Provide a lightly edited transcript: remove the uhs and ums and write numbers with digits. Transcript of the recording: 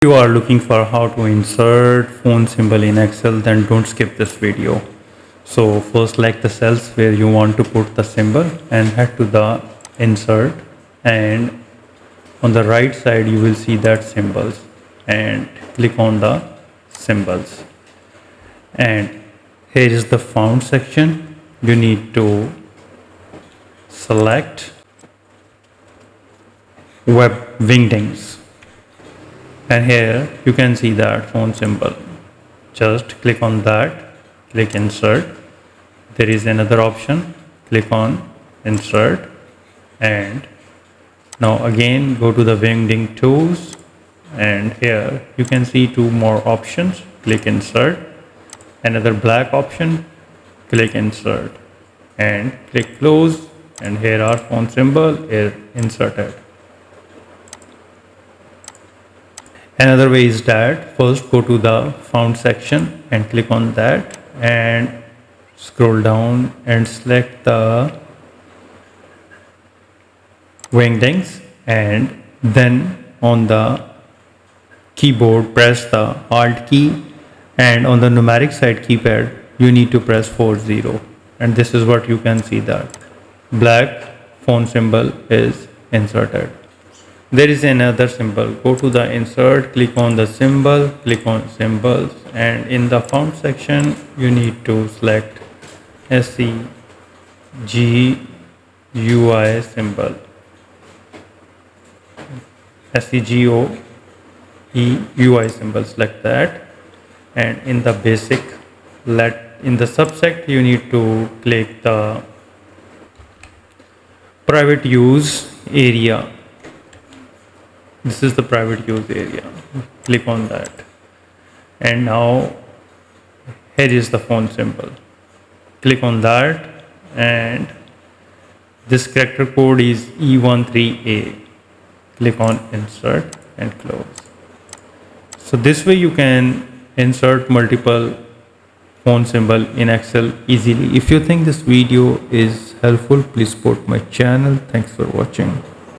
You are looking for how to insert phone symbol in Excel, then don't skip this video. So first select the cells where you want to put the symbol and head to the insert, and on the right side you will see that symbols, and click on the symbols. And here is the font section. You need to select web wingdings. And here you can see that phone symbol. Just click on that, click insert. There is another option, click on insert, and now again go to the wingding tools, and here you can see two more options. Click insert, another black option, click insert, and click close, and here our phone symbol is inserted. Another way is that first go to the font section and click on that, and scroll down and select the wingdings, and then on the keyboard press the Alt key, and on the numeric side keypad you need to press 40, and this is what you can see, that black phone symbol is inserted. There is another symbol. Go to the insert, click on the symbol, click on symbols, and in the font section you need to select SCGUI symbol, SCGOEUI symbol, select that, and in the basic, in the subset you need to click the private use area. This is the private use area. Click on that, and now here is the font symbol. Click on that, and this character code is E13A. Click on insert and close. So this way you can insert multiple phone symbol in Excel easily. If you think this video is helpful, please support my channel. Thanks for watching.